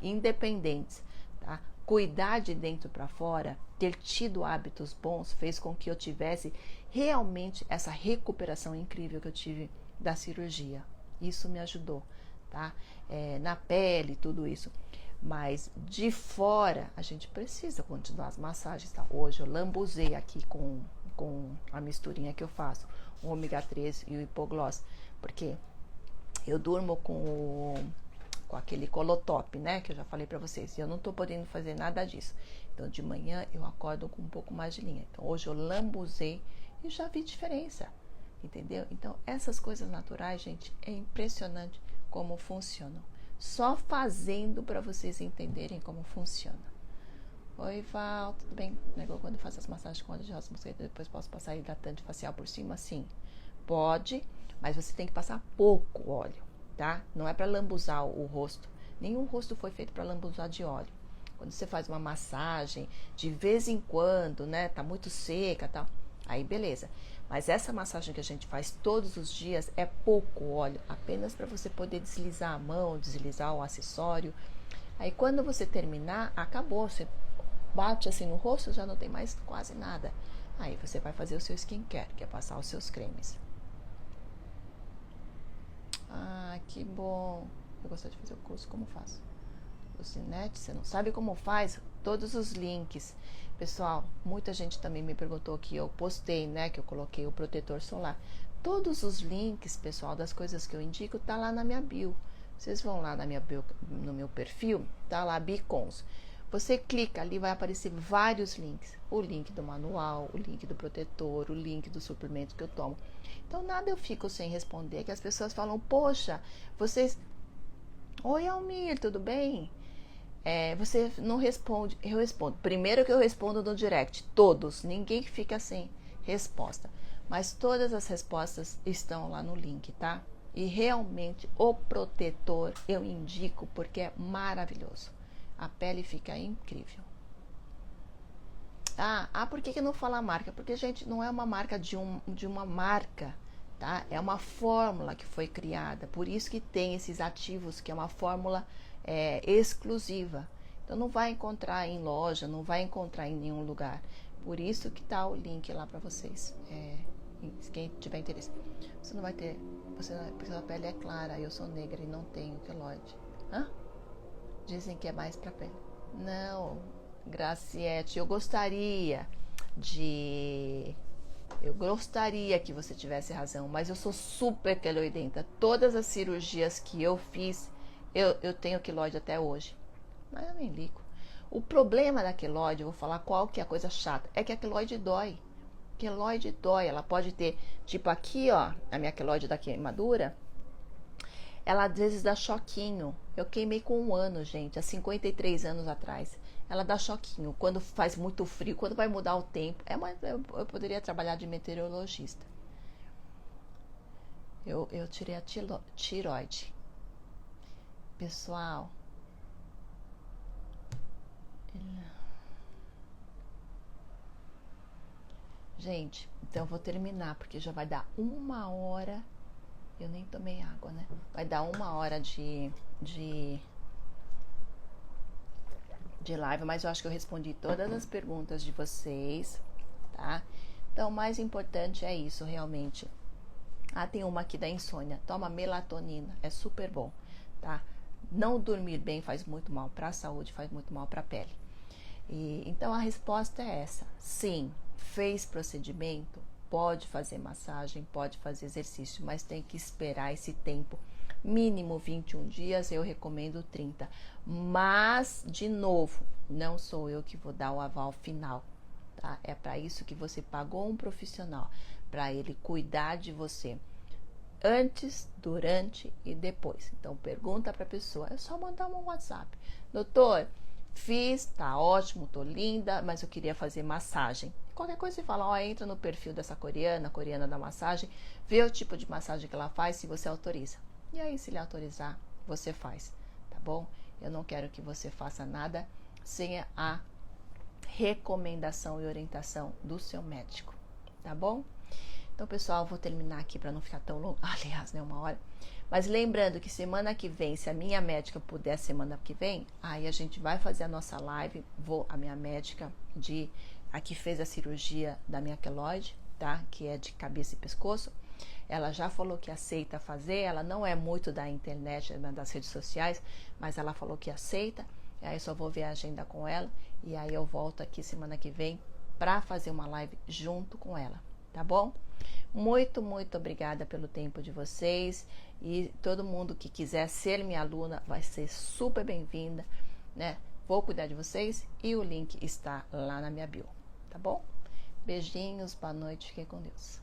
independentes, tá? Cuidar de dentro para fora, ter tido hábitos bons, fez com que eu tivesse realmente essa recuperação incrível que eu tive da cirurgia. Isso me ajudou, tá? Na pele, tudo isso. Mas de fora, a gente precisa continuar as massagens, tá? Hoje eu lambuzei aqui com a misturinha que eu faço, o ômega 3 e o hipogloss, porque eu durmo com aquele colotop, né, que eu já falei pra vocês, e eu não tô podendo fazer nada disso. Então, de manhã eu acordo com um pouco mais de linha. Então, hoje eu lambuzei e já vi diferença, entendeu? Então, essas coisas naturais, gente, é impressionante como funcionam. Só fazendo para vocês entenderem como funciona. Oi, Val, tudo bem? Negou quando eu faço as massagens com óleo de rosa mosqueta, depois posso passar hidratante facial por cima? Sim, pode, mas você tem que passar pouco óleo, tá? Não é para lambuzar o rosto. Nenhum rosto foi feito para lambuzar de óleo. Quando você faz uma massagem, de vez em quando, né? Tá muito seca e tal, aí beleza. Mas essa massagem que a gente faz todos os dias é pouco óleo, apenas para você poder deslizar a mão, deslizar o acessório. Aí quando você terminar, acabou, você bate assim no rosto, já não tem mais quase nada. Aí você vai fazer o seu skincare, que é passar os seus cremes. Que bom. Eu gostaria de fazer o curso, como faço? Lucinete, você não sabe como faz? Todos os links. Pessoal, muita gente também me perguntou que eu postei, né, que eu coloquei o protetor solar. Todos os links, pessoal, das coisas que eu indico, tá lá na minha bio. Vocês vão lá na minha bio, no meu perfil, tá lá Bicons. Você clica ali, vai aparecer vários links. O link do manual, o link do protetor, o link do suplemento que eu tomo. Então, nada eu fico sem responder, que as pessoas falam, poxa, vocês... Oi, Almir, tudo bem? Você não responde, eu respondo. Primeiro que eu respondo no direct, todos, ninguém fica sem resposta. Mas todas as respostas estão lá no link, tá? E realmente o protetor eu indico porque é maravilhoso. A pele fica incrível. Por que não fala a marca? Porque, gente, não é uma marca de uma marca, tá? É uma fórmula que foi criada. Por isso que tem esses ativos, que é uma fórmula exclusiva. Então, não vai encontrar em loja, não vai encontrar em nenhum lugar. Por isso que tá o link lá para vocês. Quem tiver interesse. Você não vai ter... porque a pele é clara, eu sou negra e não tenho queloide. Dizem que é mais pra pele. Não, Graciete, eu gostaria que você tivesse razão, mas eu sou super queloidenta. Todas as cirurgias que eu fiz, eu tenho queloide até hoje. Mas eu nem ligo. O problema da queloide, eu vou falar qual que é a coisa chata, é que a queloide dói. Queloide dói, ela pode ter, tipo aqui, ó, a minha queloide da queimadura, ela às vezes dá choquinho. Eu queimei com 1 ano, gente, há 53 anos atrás. Ela dá choquinho quando faz muito frio, quando vai mudar o tempo. Eu poderia trabalhar de meteorologista. Eu tirei a tiroide. Pessoal. Gente, então eu vou terminar, porque já vai dar 1 hora. Eu nem tomei água, né? Vai dar 1 hora de live, mas eu acho que eu respondi todas as perguntas de vocês, tá? Então, o mais importante é isso, realmente. Tem uma aqui da insônia. Toma melatonina, é super bom, tá? Não dormir bem faz muito mal para a saúde, faz muito mal para a pele. Então, a resposta é essa. Sim, fez procedimento, pode fazer massagem, pode fazer exercício, mas tem que esperar esse tempo. Mínimo 21 dias, eu recomendo 30. Mas, de novo, não sou eu que vou dar o aval final, tá? É para isso que você pagou um profissional, para ele cuidar de você antes, durante e depois. Então, pergunta para a pessoa, é só mandar um WhatsApp. Doutor, fiz, tá ótimo, tô linda, mas eu queria fazer massagem. Qualquer coisa você fala, entra no perfil dessa coreana da massagem, vê o tipo de massagem que ela faz, se você autoriza. E aí, se ele autorizar, você faz, tá bom? Eu não quero que você faça nada sem a recomendação e orientação do seu médico, tá bom? Então, pessoal, vou terminar aqui para não ficar tão longo. Aliás, né, 1 hora. Mas lembrando que semana que vem, se a minha médica puder semana que vem, aí a gente vai fazer a nossa live. A minha médica a que fez a cirurgia da minha queloide, tá? Que é de cabeça e pescoço. Ela já falou que aceita fazer. Ela não é muito da internet, das redes sociais, mas ela falou que aceita. E aí eu só vou ver a agenda com ela. E aí eu volto aqui semana que vem para fazer uma live junto com ela, tá bom? Muito, muito obrigada pelo tempo de vocês, e todo mundo que quiser ser minha aluna vai ser super bem-vinda, né? Vou cuidar de vocês e o link está lá na minha bio, tá bom? Beijinhos, boa noite, fiquem com Deus.